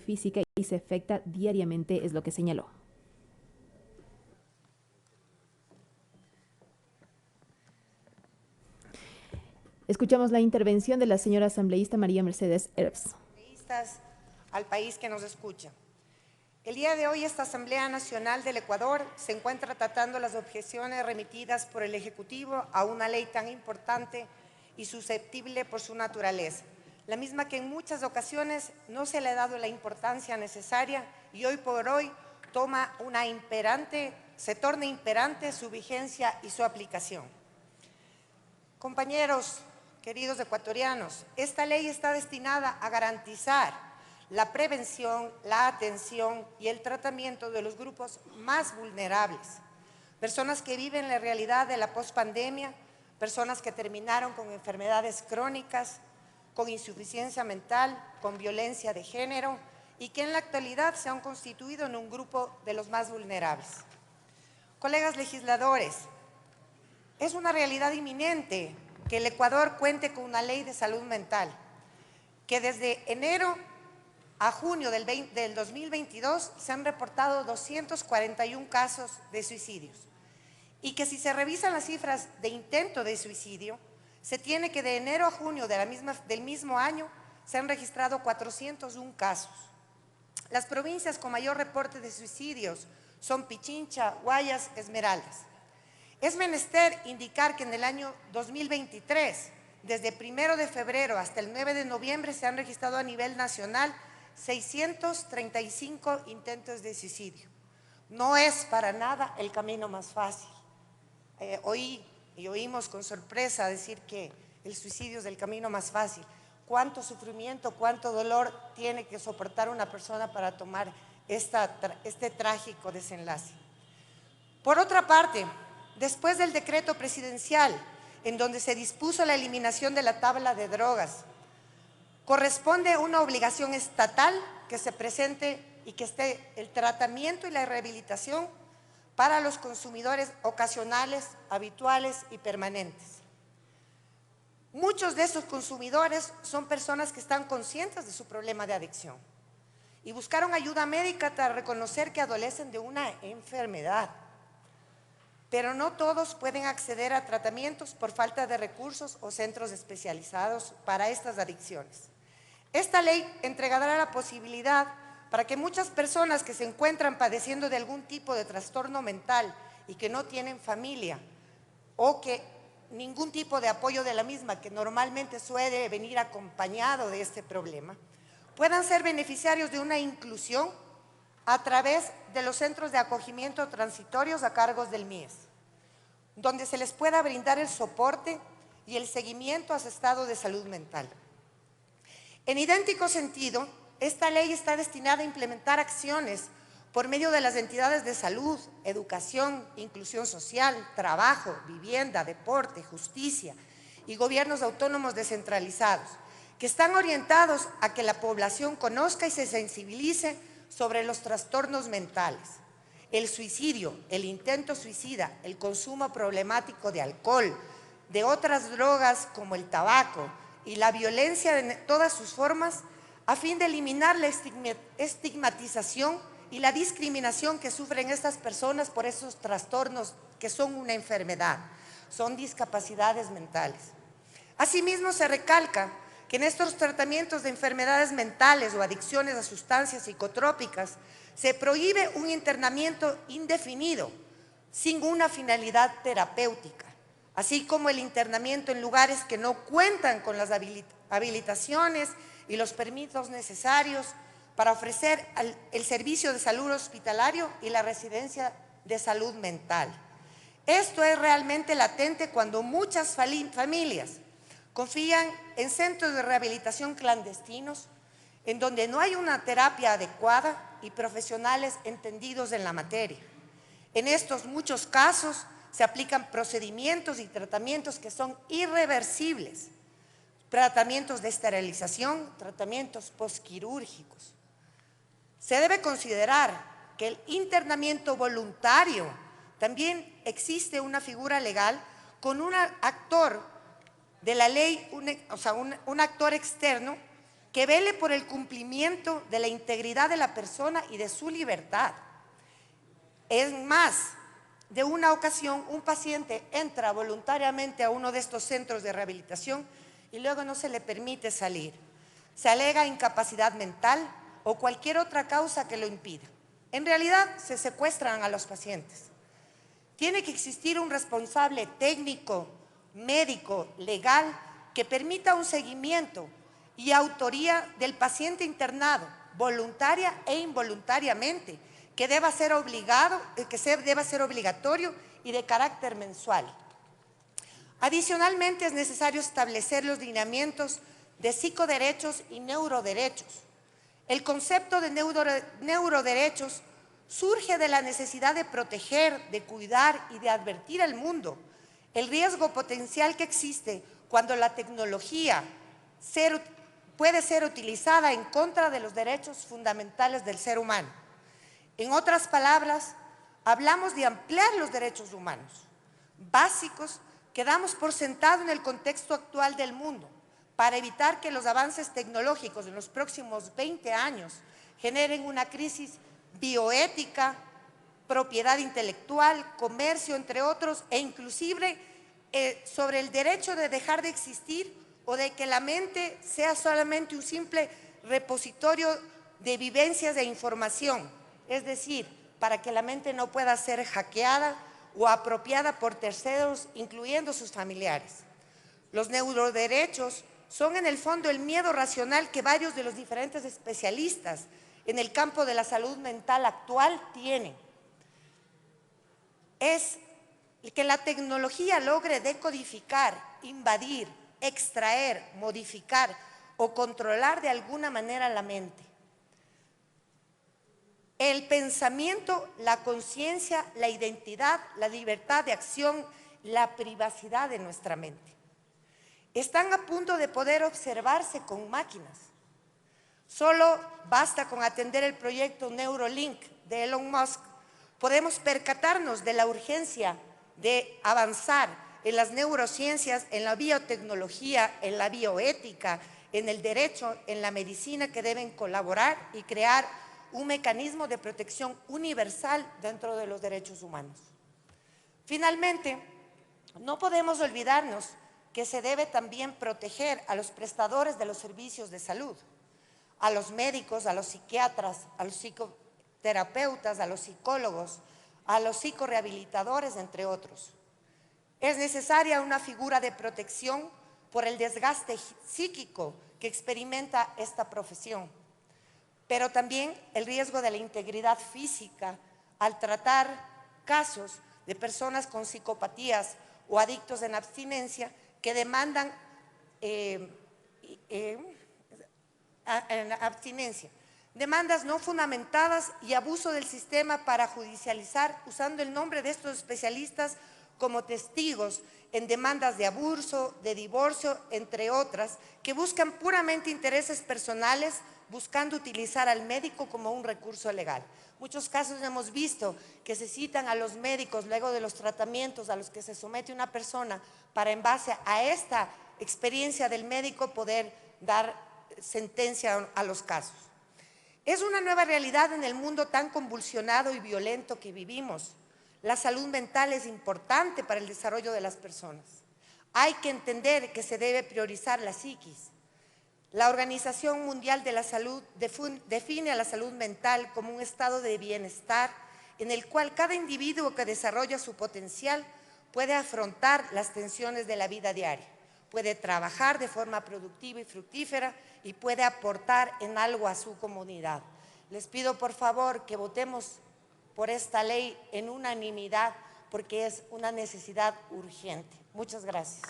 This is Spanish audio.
física y se afecta diariamente, es lo que señaló. Escuchamos la intervención de la señora asambleísta María Mercedes Herbst. Al país que nos escucha. El día de hoy esta Asamblea Nacional del Ecuador se encuentra tratando las objeciones remitidas por el Ejecutivo a una ley tan importante y susceptible por su naturaleza, la misma que en muchas ocasiones no se le ha dado la importancia necesaria y hoy por hoy se torna imperante su vigencia y su aplicación. Compañeros, queridos ecuatorianos, esta ley está destinada a garantizar la prevención, la atención y el tratamiento de los grupos más vulnerables. Personas que viven la realidad de la pospandemia, personas que terminaron con enfermedades crónicas, con insuficiencia mental, con violencia de género y que en la actualidad se han constituido en un grupo de los más vulnerables. Colegas legisladores, es una realidad inminente que el Ecuador cuente con una ley de salud mental, que desde enero a junio del 2022 se han reportado 241 casos de suicidios y que si se revisan las cifras de intento de suicidio, se tiene que de enero a junio del mismo año se han registrado 401 casos. Las provincias con mayor reporte de suicidios son Pichincha, Guayas, Esmeraldas. Es menester indicar que en el año 2023, desde 1 de febrero hasta el 9 de noviembre, se han registrado a nivel nacional 635 intentos de suicidio. No es para nada el camino más fácil. Oímos con sorpresa decir que el suicidio es el camino más fácil. ¿Cuánto sufrimiento, cuánto dolor tiene que soportar una persona para tomar este trágico desenlace? Por otra parte, después del decreto presidencial, en donde se dispuso la eliminación de la tabla de drogas, corresponde una obligación estatal que se presente y que esté el tratamiento y la rehabilitación para los consumidores ocasionales, habituales y permanentes. Muchos de esos consumidores son personas que están conscientes de su problema de adicción y buscaron ayuda médica tras reconocer que adolecen de una enfermedad. Pero no todos pueden acceder a tratamientos por falta de recursos o centros especializados para estas adicciones. Esta ley entregará la posibilidad para que muchas personas que se encuentran padeciendo de algún tipo de trastorno mental y que no tienen familia o que ningún tipo de apoyo de la misma, que normalmente suele venir acompañado de este problema, puedan ser beneficiarios de una inclusión a través de los centros de acogimiento transitorios a cargo del MIES, donde se les pueda brindar el soporte y el seguimiento a su estado de salud mental. En idéntico sentido, esta ley está destinada a implementar acciones por medio de las entidades de salud, educación, inclusión social, trabajo, vivienda, deporte, justicia y gobiernos autónomos descentralizados, que están orientados a que la población conozca y se sensibilice sobre los trastornos mentales, el suicidio, el intento suicida, el consumo problemático de alcohol, de otras drogas como el tabaco y la violencia de todas sus formas, a fin de eliminar la estigmatización y la discriminación que sufren estas personas por esos trastornos que son una enfermedad, son discapacidades mentales. Asimismo, se recalca que en estos tratamientos de enfermedades mentales o adicciones a sustancias psicotrópicas se prohíbe un internamiento indefinido sin una finalidad terapéutica, así como el internamiento en lugares que no cuentan con las habilitaciones y los permisos necesarios para ofrecer el servicio de salud hospitalario y la residencia de salud mental. Esto es realmente latente cuando muchas familias confían en centros de rehabilitación clandestinos, en donde no hay una terapia adecuada y profesionales entendidos en la materia. En estos muchos casos se aplican procedimientos y tratamientos que son irreversibles, tratamientos de esterilización, tratamientos postquirúrgicos. Se debe considerar que el internamiento voluntario también existe una figura legal con un actor de la ley, un actor externo que vele por el cumplimiento de la integridad de la persona y de su libertad. Es más, de una ocasión un paciente entra voluntariamente a uno de estos centros de rehabilitación y luego no se le permite salir. Se alega incapacidad mental o cualquier otra causa que lo impida. En realidad se secuestran a los pacientes. Tiene que existir un responsable técnico, médico, legal, que permita un seguimiento y autoría del paciente internado, voluntaria e involuntariamente, que deba ser obligatorio y de carácter mensual. Adicionalmente, es necesario establecer los lineamientos de psicoderechos y neuroderechos. El concepto de neuroderechos surge de la necesidad de proteger, de cuidar y de advertir al mundo el riesgo potencial que existe cuando la tecnología puede ser utilizada en contra de los derechos fundamentales del ser humano. En otras palabras, hablamos de ampliar los derechos humanos básicos que damos por sentado en el contexto actual del mundo para evitar que los avances tecnológicos en los próximos 20 años generen una crisis bioética, propiedad intelectual, comercio, entre otros, e inclusive sobre el derecho de dejar de existir o de que la mente sea solamente un simple repositorio de vivencias e información, es decir, para que la mente no pueda ser hackeada o apropiada por terceros, incluyendo sus familiares. Los neuroderechos son en el fondo el miedo racional que varios de los diferentes especialistas en el campo de la salud mental actual tienen. Es que la tecnología logre decodificar, invadir, extraer, modificar o controlar de alguna manera la mente. El pensamiento, la conciencia, la identidad, la libertad de acción, la privacidad de nuestra mente. Están a punto de poder observarse con máquinas. Solo basta con atender el proyecto Neuralink de Elon Musk, podemos percatarnos de la urgencia de avanzar en las neurociencias, en la biotecnología, en la bioética, en el derecho, en la medicina, que deben colaborar y crear un mecanismo de protección universal dentro de los derechos humanos. Finalmente, no podemos olvidarnos que se debe también proteger a los prestadores de los servicios de salud, a los médicos, a los psiquiatras, a los psicoterapeutas, a los psicólogos, a los psicorehabilitadores, entre otros. Es necesaria una figura de protección por el desgaste psíquico que experimenta esta profesión, pero también el riesgo de la integridad física al tratar casos de personas con psicopatías o adictos en abstinencia que demandan demandas no fundamentadas y abuso del sistema para judicializar usando el nombre de estos especialistas como testigos en demandas de abuso, de divorcio, entre otras, que buscan puramente intereses personales, buscando utilizar al médico como un recurso legal. Muchos casos hemos visto que se citan a los médicos luego de los tratamientos a los que se somete una persona para, en base a esta experiencia del médico, poder dar sentencia a los casos. Es una nueva realidad en el mundo tan convulsionado y violento que vivimos. La salud mental es importante para el desarrollo de las personas. Hay que entender que se debe priorizar la psiquis. La Organización Mundial de la Salud define a la salud mental como un estado de bienestar en el cual cada individuo que desarrolla su potencial puede afrontar las tensiones de la vida diaria, puede trabajar de forma productiva y fructífera y puede aportar en algo a su comunidad. Les pido por favor que votemos por esta ley en unanimidad porque es una necesidad urgente. Muchas gracias.